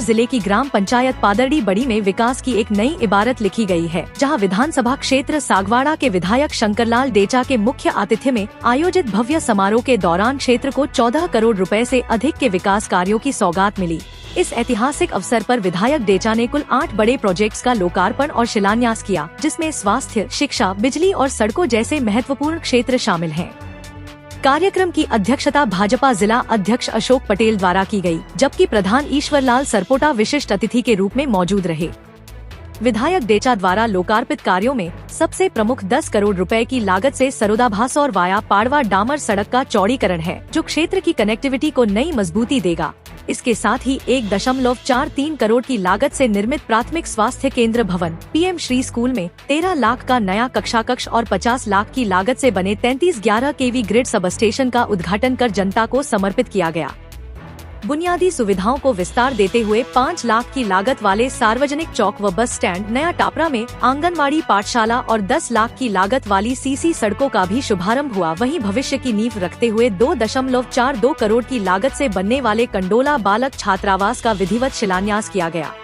जिले की ग्राम पंचायत पादड़ी बड़ी में विकास की एक नई इबारत लिखी गई है, जहां विधानसभा क्षेत्र सागवाड़ा के विधायक शंकरलाल डेचा के मुख्य आतिथ्य में आयोजित भव्य समारोह के दौरान क्षेत्र को 14 करोड़ रुपए से अधिक के विकास कार्यों की सौगात मिली। इस ऐतिहासिक अवसर पर विधायक डेचा ने कुल 8 बड़े प्रोजेक्ट्स का लोकार्पण और शिलान्यास किया, जिसमें स्वास्थ्य, शिक्षा, बिजली और सड़कों जैसे महत्वपूर्ण क्षेत्र शामिल हैं। कार्यक्रम की अध्यक्षता भाजपा जिला अध्यक्ष अशोक पटेल द्वारा की गई, जबकि प्रधान ईश्वरलाल सरपोटा विशिष्ट अतिथि के रूप में मौजूद रहे। विधायक डेचा द्वारा लोकार्पित कार्यों में सबसे प्रमुख 10 करोड़ रुपए की लागत से सरोदा भासौर वाया पाड़वा डामर सड़क का चौड़ीकरण है, जो क्षेत्र की कनेक्टिविटी को नई मजबूती देगा। इसके साथ ही 1.43 करोड़ की लागत से निर्मित प्राथमिक स्वास्थ्य केंद्र भवन, पीएम श्री स्कूल में 13 लाख का नया कक्षा कक्ष और 50 लाख की लागत से बने 3311 केवी ग्रिड सब स्टेशन का उद्घाटन कर जनता को समर्पित किया गया। बुनियादी सुविधाओं को विस्तार देते हुए 5 लाख की लागत वाले सार्वजनिक चौक व बस स्टैंड नया टापरा में आंगनवाड़ी पाठशाला और 10 लाख की लागत वाली सीसी सड़कों का भी शुभारंभ हुआ। वहीं भविष्य की नींव रखते हुए 2.42 करोड़ की लागत से बनने वाले कंडोला बालक छात्रावास का विधिवत शिलान्यास किया गया।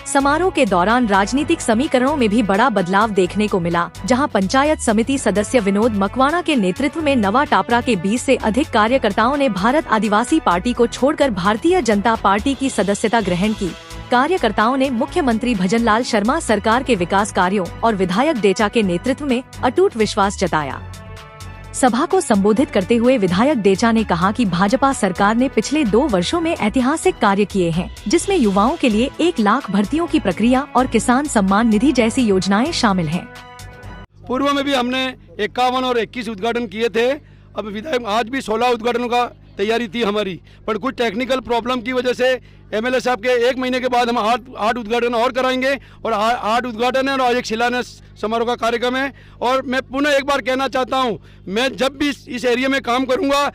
समारोह के दौरान राजनीतिक समीकरणों में भी बड़ा बदलाव देखने को मिला, जहां पंचायत समिति सदस्य विनोद मकवाना के नेतृत्व में नवा टापरा के 20 से अधिक कार्यकर्ताओं ने भारत आदिवासी पार्टी को छोड़कर भारतीय जनता पार्टी की सदस्यता ग्रहण की। कार्यकर्ताओं ने मुख्यमंत्री भजनलाल शर्मा सरकार के विकास कार्यों और विधायक डेचा के नेतृत्व में अटूट विश्वास जताया। सभा को संबोधित करते हुए विधायक डेचा ने कहा कि भाजपा सरकार ने पिछले 2 वर्षों में ऐतिहासिक कार्य किए हैं, जिसमें युवाओं के लिए 1 लाख भर्तियों की प्रक्रिया और किसान सम्मान निधि जैसी योजनाएं शामिल हैं। पूर्व में भी हमने 51 और 21 उद्घाटन किए थे। अब विधायक आज भी 16 उद्घाटनों का तैयारी थी हमारी, पर कुछ टेक्निकल प्रॉब्लम की वजह से एमएलए साहब के 1 महीने के बाद हम 8 उद्घाटन और कराएंगे और 8 उद्घाटन है और एक शिलान्यास समारोह का कार्यक्रम है। और मैं पुनः एक बार कहना चाहता हूं, मैं जब भी इस एरिया में काम करूंगा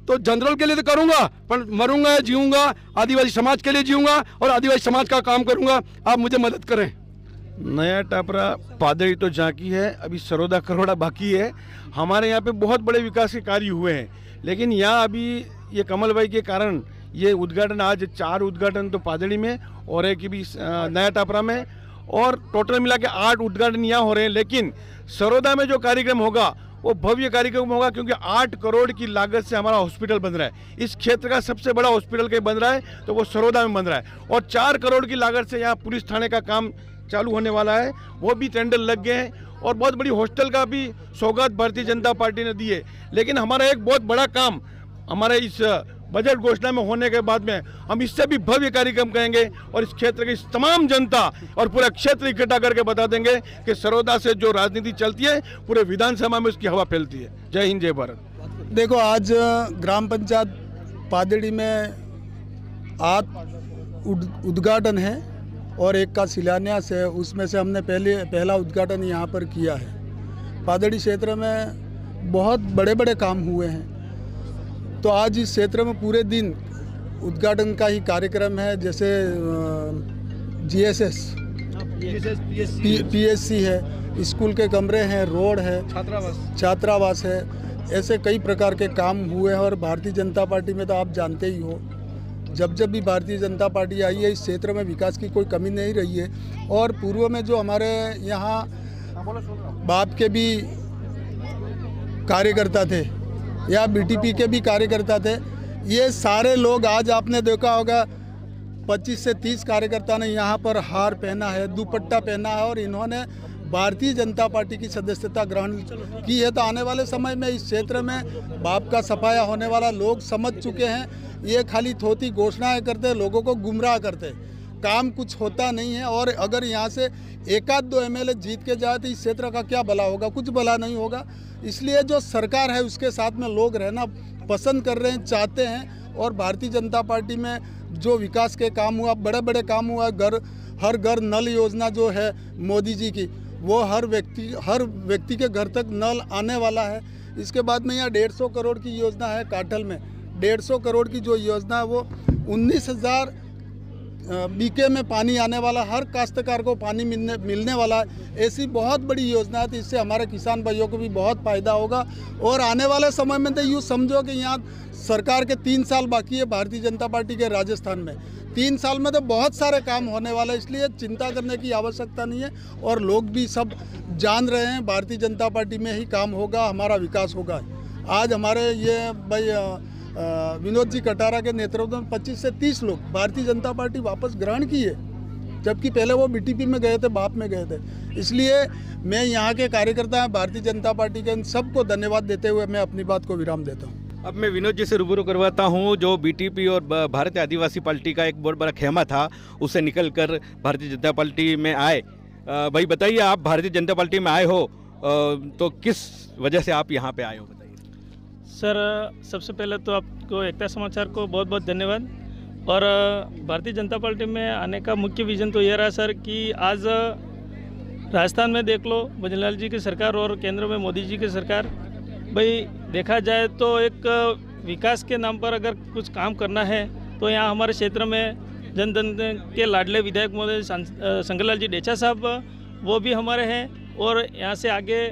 तो जनरल के लिए तो करूंगा, पर मरूंगा जीऊंगा आदिवासी समाज के लिए जीऊंगा और आदिवासी समाज का काम करूंगा। आप मुझे मदद करें। नया टापरा पादड़ी तो झांकी है, अभी सरोदा करोड़ा बाकी है। हमारे यहाँ पे बहुत बड़े विकास के कार्य हुए हैं, लेकिन यहाँ अभी ये कमल भाई के कारण ये उद्घाटन, आज 4 उद्घाटन तो पादड़ी में और एक भी नया टापरा में, और टोटल मिला के 8 उद्घाटन यहाँ हो रहे हैं। लेकिन सरोदा में जो कार्यक्रम होगा वो भव्य कार्यक्रम होगा, क्योंकि 8 करोड़ की लागत से हमारा हॉस्पिटल बन रहा है। इस क्षेत्र का सबसे बड़ा हॉस्पिटल कहीं बन रहा है तो वो सरोदा में बन रहा है, और 4 करोड़ की लागत से यहाँ पुलिस थाने का काम चालू होने वाला है, वो भी टेंडर लग गए हैं, और बहुत बड़ी हॉस्टल का भी सौगात भारतीय जनता पार्टी ने दी है। लेकिन हमारा एक बहुत बड़ा काम हमारे इस बजट घोषणा में होने के बाद में हम इससे भी भव्य कार्यक्रम करेंगे और इस क्षेत्र की तमाम जनता और पूरा क्षेत्र इकट्ठा करके बता देंगे कि सरोदा से जो राजनीति चलती है पूरे विधानसभा में उसकी हवा फैलती है। जय हिंद, जय भारत। देखो, आज ग्राम पंचायत पादड़ी में 8 उद्घाटन है और एक का शिलान्यास है। उसमें से हमने पहला उद्घाटन यहाँ पर किया है। पादड़ी क्षेत्र में बहुत बड़े बड़े काम हुए हैं, तो आज इस क्षेत्र में पूरे दिन उद्घाटन का ही कार्यक्रम है। जैसे जीएसएस, पीएससी है, स्कूल के कमरे हैं, रोड है, छात्रावास है, ऐसे कई प्रकार के काम हुए हैं। और भारतीय जनता पार्टी में तो आप जानते ही हो, जब भी भारतीय जनता पार्टी आई है इस क्षेत्र में विकास की कोई कमी नहीं रही है। और पूर्व में जो हमारे यहाँ बाप के भी कार्यकर्ता थे या बीटीपी के भी कार्यकर्ता थे, ये सारे लोग, आज आपने देखा होगा 25 से 30 कार्यकर्ता ने यहाँ पर हार पहना है, दुपट्टा पहना है और इन्होंने भारतीय जनता पार्टी की सदस्यता ग्रहण की है। तो आने वाले समय में इस क्षेत्र में बाप का सफाया होने वाला लोग समझ चुके हैं। ये खाली थोती घोषणाएं करते, लोगों को गुमराह करते, काम कुछ होता नहीं है। और अगर यहाँ से 1-2 एमएलए जीत के जाए तो इस क्षेत्र का क्या भला होगा? कुछ भला नहीं होगा। इसलिए जो सरकार है उसके साथ में लोग रहना पसंद कर रहे हैं, चाहते हैं। और भारतीय जनता पार्टी में जो विकास के काम हुआ, बड़े बड़े काम हुआ, हर घर नल योजना जो है मोदी जी की, वो हर व्यक्ति के घर तक नल आने वाला है। इसके बाद में यहाँ 150 करोड़ की योजना है काठल में। 150 करोड़ की जो योजना है वो 19,000 बीके में पानी आने वाला, हर काश्तकार को पानी मिलने वाला है। ऐसी बहुत बड़ी योजना है, तो इससे हमारे किसान भाइयों को भी बहुत फ़ायदा होगा। और आने वाले समय में तो यूँ समझो कि यहाँ सरकार के 3 साल बाकी है भारतीय जनता पार्टी के राजस्थान में। 3 साल में तो बहुत सारे काम होने वाले, इसलिए चिंता करने की आवश्यकता नहीं है। और लोग भी सब जान रहे हैं भारतीय जनता पार्टी में ही काम होगा, हमारा विकास होगा। आज हमारे ये भाई विनोद जी कटारा के नेतृत्व में 25 से 30 लोग भारतीय जनता पार्टी वापस ग्रहण की है, जबकि पहले वो बीटीपी में गए थे, बाप में गए थे। इसलिए मैं यहाँ के कार्यकर्ता हैं भारतीय जनता पार्टी के, इन सबको धन्यवाद देते हुए मैं अपनी बात को विराम देता हूँ। अब मैं विनोद जी से रूबरू करवाता हूँ, जो बीटीपी और भारतीय आदिवासी पार्टी का एक बहुत बड़ा खेमा था, उससे निकल कर भारतीय जनता पार्टी में आए। भाई बताइए, आप भारतीय जनता पार्टी में आए हो तो किस वजह से आप यहाँ पे आए हो, बताइए। सर, सबसे पहले तो आपको एकता समाचार को बहुत बहुत धन्यवाद। और भारतीय जनता पार्टी में आने का मुख्य विजन तो ये रहा सर कि आज राजस्थान में देख लो भजनलाल जी की सरकार और केंद्र में मोदी जी की सरकार। भाई देखा जाए तो एक विकास के नाम पर अगर कुछ काम करना है तो यहाँ हमारे क्षेत्र में जन जन के लाडले विधायक महोदय शंकरलाल जी डेचा साहब वो भी हमारे हैं। और यहाँ से आगे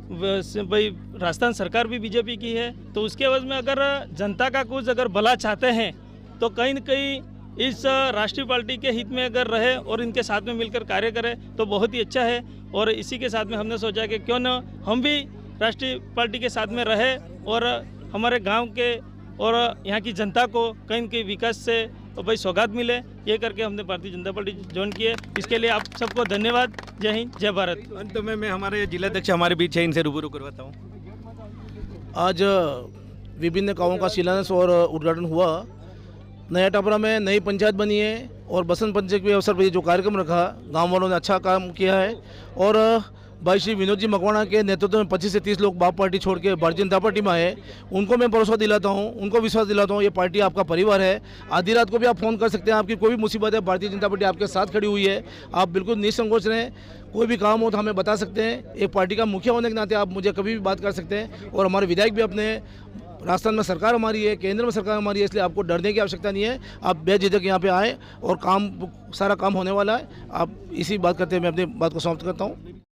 भाई राजस्थान सरकार भी बीजेपी की है, तो उसके एवज में अगर जनता का कुछ अगर भला चाहते हैं तो कहीं न कहीं इस राष्ट्रीय पार्टी के हित में अगर रहे और इनके साथ में मिलकर कार्य करें तो बहुत ही अच्छा है। और इसी के साथ में हमने सोचा कि क्यों न हम भी राष्ट्रीय पार्टी के साथ में रहे और हमारे गांव के और यहाँ की जनता को कहीं न कहीं विकास से भाई सौगात मिले, ये करके हमने भारतीय जनता पार्टी ज्वाइन की है। इसके लिए आप सबको धन्यवाद। जय हिंद, जय भारत। अंत में मैं हमारे जिलाध्यक्ष हमारे बीच है, इनसे रूबरू करवाता हूँ। आज विभिन्न कामों का शिलान्यास और उद्घाटन हुआ। नया टापरा में नई पंचायत बनी है और बसंत पंचमी के अवसर पर ये जो कार्यक्रम रखा, गांव वालों ने अच्छा काम किया है। और भाई श्री विनोद जी मकवाना के नेतृत्व में 25 से 30 लोग बाप पार्टी छोड़ के भारतीय जनता पार्टी में आए। उनको मैं भरोसा दिलाता हूँ, उनको विश्वास दिलाता हूँ, ये पार्टी आपका परिवार है। आधी रात को भी आप फ़ोन कर सकते हैं, आपकी कोई भी मुसीबत है, भारतीय जनता पार्टी आपके साथ खड़ी हुई है। आप बिल्कुल निसंकोच रहें, कोई भी काम हो तो हमें बता सकते हैं। एक पार्टी का मुखिया होने के नाते आप मुझे कभी भी बात कर सकते हैं। और हमारे विधायक भी अपने राजस्थान में सरकार हमारी है, केंद्र में सरकार हमारी है, इसलिए आपको डरने की आवश्यकता नहीं है। आप बेझिझक यहाँ पे आए और सारा काम होने वाला है। आप इसी बात करते हुए मैं अपनी बात को समाप्त करता हूँ।